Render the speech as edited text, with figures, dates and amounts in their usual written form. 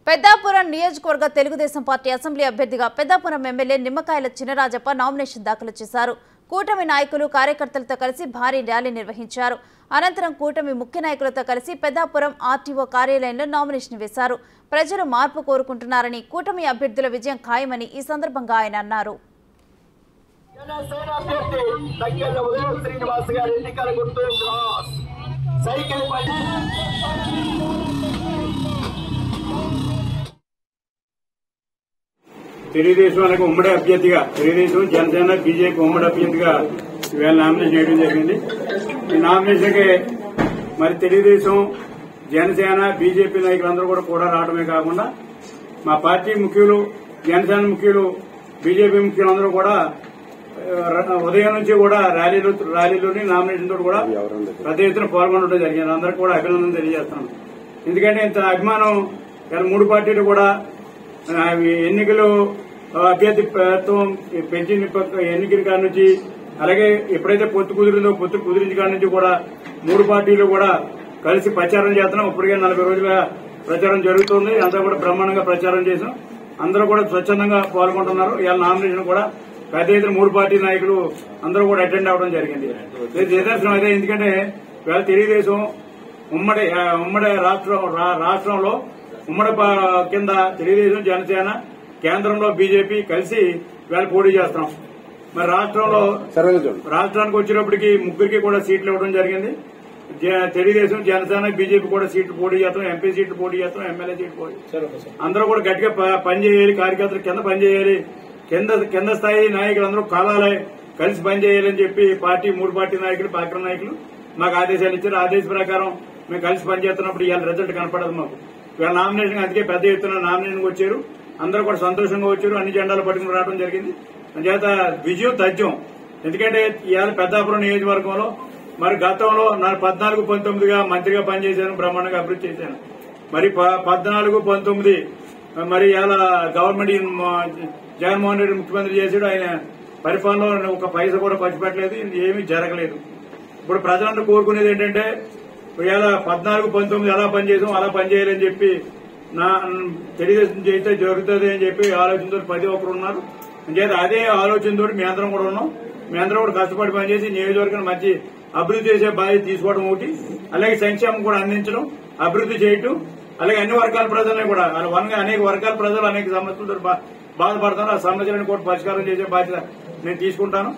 పెద్దాపురం నియోజకవర్గ Telugu Desam party assembly అభ్యర్థిగా Peddapuram MLA Nimmakayala Chinarajappa nomination దాఖలు చేశారు. కూటమి నాయకులు కార్యకర్తలతో కలిసి భారీ ర్యాలీ నిర్వహించారు. అనంతరం కూటమి ముఖ్య నాయకులతో కలిసి పెద్దాపురం ఆర్టీఓ కార్యాలయంలో నామినేషన్ వేశారు. ప్రజలు మార్పు కోరుకుంటున్నారని, కూటమి అభ్యర్థుల విజయం ఖాయమని ఈ సందర్భంగా ఆయన అన్నారు. తెలుగుదేశం ఉమ్మడి అభ్యర్థిగా తెలుగుదేశం జనసేన బీజేపీ ఉమ్మడి అభ్యర్థిగా ఇవాళ నామినేషన్ చేయడం జరిగింది. ఈ నామినేషన్కి మరి తెలుగుదేశం జనసేన బీజేపీ నాయకులందరూ కూడా రావడమే కాకుండా మా పార్టీ ముఖ్యులు, జనసేన ముఖ్యులు, బీజేపీ ముఖ్యులందరూ కూడా ఉదయం నుంచి కూడా ర్యాలీలోని నామినేషన్ తోటి కూడా పెద్ద ఎత్తున పాల్గొనడం జరిగింది. అందరికీ కూడా అభినందన తెలియజేస్తున్నాను. ఎందుకంటే ఇంత అభిమానం మూడు పార్టీలు కూడా ఎన్నికలు అభ్యర్థిత్వం పెంచిన ఎన్నికల కాడి నుంచి, అలాగే ఎప్పుడైతే పొత్తు కుదిరిందో పొత్తు కుదిరించిన కాడి నుంచి కూడా మూడు పార్టీలు కూడా కలిసి ప్రచారం చేస్తున్నాం. ఇప్పటికే 40 రోజులుగా ప్రచారం జరుగుతుంది. అంతా కూడా బ్రహ్మాండంగా ప్రచారం చేసాం. అందరూ కూడా స్వచ్ఛందంగా పాల్గొంటున్నారు. ఇవాళ నామినేషన్ కూడా పెద్ద ఎత్తున మూడు పార్టీ నాయకులు అందరూ కూడా అటెండ్ అవ్వడం జరిగింది. నిదర్శనం అయితే ఎందుకంటే ఇవాళ తెలుగుదేశం ఉమ్మడి రాష్ట్రంలో ఉమ్మడి కింద తెలుగుదేశం జనసేన కేంద్రంలో బీజేపీ కలిసి ఇవాళ పోటీ చేస్తున్నాం. మరి రాష్ట్రానికి వచ్చేటప్పటికి ముగ్గురికి కూడా సీట్లు ఇవ్వడం జరిగింది. తెలుగుదేశం జనసేన బీజేపీ కూడా సీట్లు పోటీ చేస్తాం, ఎంపీ సీట్లు పోటీ చేస్తాం, ఎమ్మెల్యే సీట్లు పోటీ. అందరూ కూడా గట్టిగా పనిచేయాలి, కార్యకర్తలు కింద పనిచేయాలి, కింద స్థాయి నాయకులందరూ కాలాలే కలిసి పనిచేయాలని చెప్పి మూడు పార్టీ నాయకులు, పార్టీ నాయకులు మాకు ఆదేశాలు ఇచ్చారు. ఆదేశ ప్రకారం మేము కలిసి పనిచేస్తున్నప్పుడు ఇవాళ రిజల్ట్ కనపడదు మాకు. ఇవాళ నామినేషన్ అందుకే పెద్ద ఎత్తున నామినేషన్ వచ్చారు. అందరూ కూడా సంతోషంగా వచ్చారు. అన్ని జెండాలు పట్టుకుని రావడం జరిగింది. అందుచేత విజయం తథ్యం. ఎందుకంటే ఇవాళ పెద్దాపురం నియోజకవర్గంలో మరి గతంలో 14-19గా మంత్రిగా పనిచేశాను, బ్రహ్మాండంగా అభివృద్ధి చేశాను. మరి 14-19 మరి ఇవాళ గవర్నమెంట్ జగన్మోహన్ రెడ్డి ముఖ్యమంత్రి చేశాడు. ఆయన పరిపాలనలో ఒక పైసా కూడా ఖర్చు పెట్టలేదు, ఏమీ జరగలేదు. ఇప్పుడు ప్రజలందరూ కోరుకునేది ఏంటంటే ఇవాళ 14-19 ఎలా పనిచేసాం అలా పనిచేయాలని చెప్పి తెలుగుదేశం చేస్తే జరుగుతుంది అని చెప్పి ఆలోచనతో ప్రతి ఒక్కరు ఉన్నారు. అంచేత అదే ఆలోచనతో మీ అందరం కూడా ఉన్నాం. మీ అందరం కూడా కష్టపడి పనిచేసి నియోజకవర్గాన్ని మంచి అభివృద్ధి చేసే బాధ్యత తీసుకోవడం ఒకటి, అలాగే సంక్షేమం కూడా అందించడం, అభివృద్ధి చేయటం, అలాగే అన్ని వర్గాల ప్రజలని కూడా అనేక వర్గాల ప్రజలు అనేక సమస్యలతో బాధపడతారు. ఆ సమస్యలను కూడా పరిష్కారం చేసే బాధ్యత నేను తీసుకుంటాను.